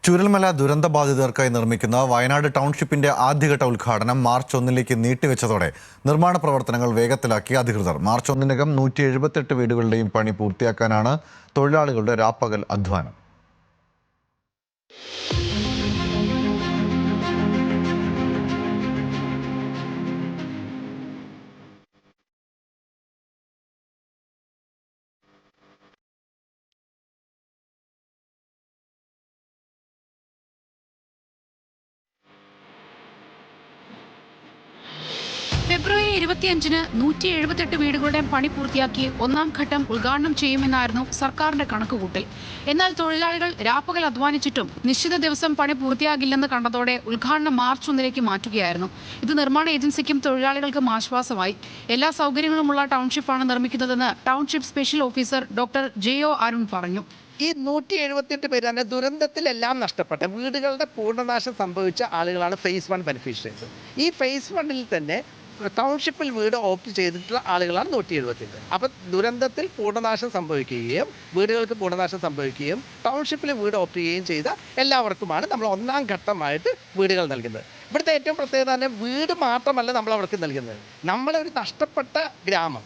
ചൂരൽമല ദുരന്തബാധിതർക്കായി നിർമ്മിക്കുന്ന വയനാട് ടൗൺഷിപ്പിന്റെ ആദ്യഘട്ട ഉദ്ഘാടനം മാർച്ച് 1 നീട്ടിവെച്ചതോടെ നിർമ്മാണ പ്രവർത്തനങ്ങൾ വേഗത്തിലാക്കി അധികൃതർ. മാർച്ച് 1 178 വീടുകളുടെയും പണി പൂർത്തിയാക്കാനാണ് തൊഴിലാളികളുടെ രാപ്പകൽ അധ്വാനം. ഫെബ്രുവരി 25-ന് 178 വീടുകളുടെ പണി പൂർത്തിയാക്കി ഒന്നാം ഘട്ടം ഉദ്ഘാടനം ചെയ്യുമെന്നായിരുന്നു സർക്കാരിന്റെ കണക്കുകൂട്ടൽ. എന്നാൽ തൊഴിലാളികൾ രാപ്പകൽ അധ്വാനിച്ചിട്ടും നിശ്ചിത ദിവസം പണി പൂർത്തിയാകില്ലെന്ന് കണ്ടതോടെ ഉദ്ഘാടനം മാർച്ച് 1 മാറ്റുകയായിരുന്നു. ഇത് നിർമ്മാണ ഏജൻസിക്കും തൊഴിലാളികൾക്കും ആശ്വാസമായി. എല്ലാ സൗകര്യങ്ങളുമുള്ള ടൗൺഷിപ്പാണ് നിർമ്മിക്കുന്നതെന്ന് township special officer doctor J O Arun പറഞ്ഞു. ഈ 178 പേര് തന്നെ ദുരന്തത്തിലെല്ലാം നഷ്ടപ്പെട്ട വീടുകളുടെ പൂർണ്ണനാശം സംഭവിച്ച ആളുകളാണ് ഫേസ് 1 ബെനിഫിഷ്യറീസ്. ഈ ഫേസ് 1-ൽ തന്നെ ടൗൺഷിപ്പിൽ വീട് ഓപ്റ്റ് ചെയ്തിട്ടുള്ള ആളുകളാണ് 178. അപ്പം ദുരന്തത്തിൽ പൂർണ്ണനാശം സംഭവിക്കുകയും വീടുകൾക്ക് പൂർണ്ണനാശം സംഭവിക്കുകയും ടൗൺഷിപ്പിൽ വീട് ഓപ്റ്റ് ചെയ്യുകയും ചെയ്ത എല്ലാവർക്കുമാണ് നമ്മൾ ഒന്നാം ഘട്ടമായിട്ട് വീടുകൾ നൽകുന്നത്. ഇവിടുത്തെ ഏറ്റവും പ്രത്യേകത തന്നെ വീട് മാത്രമല്ല നമ്മൾ അവർക്ക് നൽകുന്നത്. നമ്മളൊരു നഷ്ടപ്പെട്ട ഗ്രാമം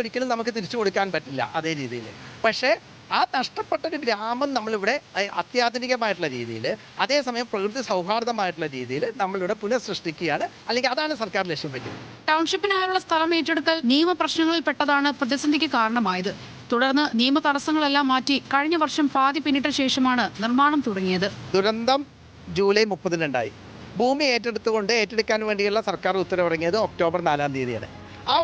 ഒരിക്കലും നമുക്ക് തിരിച്ചു കൊടുക്കാൻ പറ്റില്ല അതേ രീതിയിൽ. പക്ഷേ ആ നഷ്ടപ്പെട്ട ഒരു ഗ്രാമം നമ്മളിവിടെ അത്യാധുനികമായിട്ടുള്ള രീതിയിൽ, അതേസമയം പ്രകൃതി സൗഹാർദ്ദമായിട്ടുള്ള രീതിയിൽ നമ്മളിവിടെ പുനഃസൃഷ്ടിക്കുകയാണ്. അല്ലെങ്കിൽ അതാണ് സർക്കാർ ലക്ഷ്യം വെക്കുന്നത്. ടൗൺഷിപ്പിനായുള്ള സ്ഥലം ഏറ്റെടുക്കൽ നിയമപ്രശ്നങ്ങളിൽ പെട്ടതാണ് പ്രതിസന്ധിക്ക് കാരണമായത്. തുടർന്ന് നിയമ തടസ്സങ്ങളെല്ലാം മാറ്റി കഴിഞ്ഞ വർഷം പാതി പിന്നിട്ട ശേഷമാണ് നിർമ്മാണം തുടങ്ങിയത്. ദുരന്തം ജൂലൈ 30-നുണ്ടായി. ഭൂമി ഏറ്റെടുക്കാൻ വേണ്ടിയുള്ള സർക്കാർ ഉത്തരവിറങ്ങിയത് ഒക്ടോബർ 4 ആ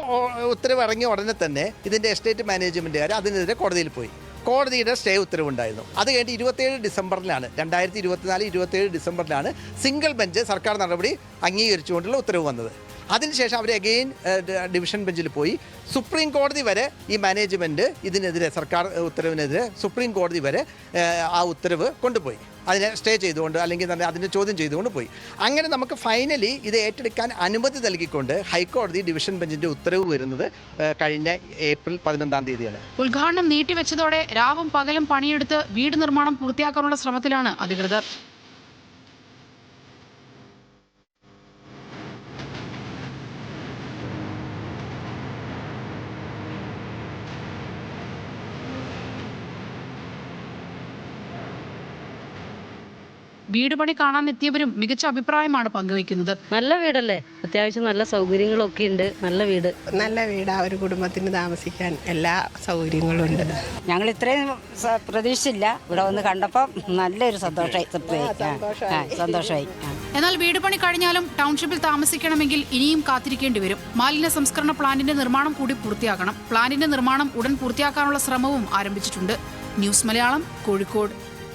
ഉത്തരവ് ഇറങ്ങിയ ഉടനെ തന്നെ ഇതിൻ്റെ എസ്റ്റേറ്റ് മാനേജ്മെൻറ്റുകാർ അതിനെതിരെ കോടതിയിൽ പോയി. കോടതിയുടെ സ്റ്റേ ഉത്തരവുണ്ടായിരുന്നു. അത് കഴിഞ്ഞ് 27 ഡിസംബറിലാണ് 2024 ഡിസംബറിലാണ് സിംഗിൾ ബെഞ്ച് സർക്കാർ നടപടി അംഗീകരിച്ചുകൊണ്ടുള്ള ഉത്തരവ് വന്നത്. അതിനുശേഷം അവർ അഗെയിൻ ഡിവിഷൻ ബെഞ്ചിൽ പോയി. സുപ്രീം കോടതി വരെ ഈ മാനേജ്മെൻറ്റ് ഇതിനെതിരെ, സർക്കാർ ഉത്തരവിനെതിരെ സുപ്രീം കോടതി വരെ ആ ഉത്തരവ് കൊണ്ടുപോയി. അതിനെ സ്റ്റേ ചെയ്തുകൊണ്ട്, അല്ലെങ്കിൽ തന്നെ അതിനെ ചോദ്യം ചെയ്തുകൊണ്ട് പോയി. അങ്ങനെ നമുക്ക് ഫൈനലി ഇത് ഏറ്റെടുക്കാൻ അനുമതി നൽകിക്കൊണ്ട് ഹൈക്കോടതി ഡിവിഷൻ ബെഞ്ചിൻ്റെ ഉത്തരവ് വരുന്നത് കഴിഞ്ഞ ഏപ്രിൽ 11 ഉദ്ഘാടനം നീട്ടിവെച്ചതോടെ രാവും പകലും പണിയെടുത്ത് വീട് നിർമ്മാണം പൂർത്തിയാക്കാനുള്ള ശ്രമത്തിലാണ് അധികൃതർ. വീട് പണി കാണാൻ എത്തിയവരും മികച്ച അഭിപ്രായമാണ് പങ്കുവയ്ക്കുന്നത്. നല്ല വീടല്ലേ, അത്യാവശ്യം നല്ല സൗകര്യങ്ങളൊക്കെ ഉണ്ട്. നല്ല വീടാ, ഒരു കുടുംബത്തിന് താമസിക്കാൻ എല്ലാ സൗകര്യങ്ങളും ഉണ്ട്. ഞങ്ങൾ ഇത്രയും പ്രതീക്ഷിച്ചില്ല. ഇവിടെ വന്ന് കണ്ടപ്പോൾ നല്ലൊരു സന്തോഷമായി. എന്നാൽ വീട് പണി കഴിഞ്ഞാലും ടൗൺഷിപ്പിൽ താമസിക്കണമെങ്കിൽ ഇനിയും കാത്തിരിക്കേണ്ടി വരും. മാലിന്യ സംസ്കരണ പ്ലാന്റിന്റെ നിർമ്മാണം കൂടി പൂർത്തിയാക്കണം. പ്ലാന്റിന്റെ നിർമ്മാണം ഉടൻ പൂർത്തിയാക്കാനുള്ള ശ്രമവും ആരംഭിച്ചിട്ടുണ്ട്. ന്യൂസ് മലയാളം, കോഴിക്കോട്.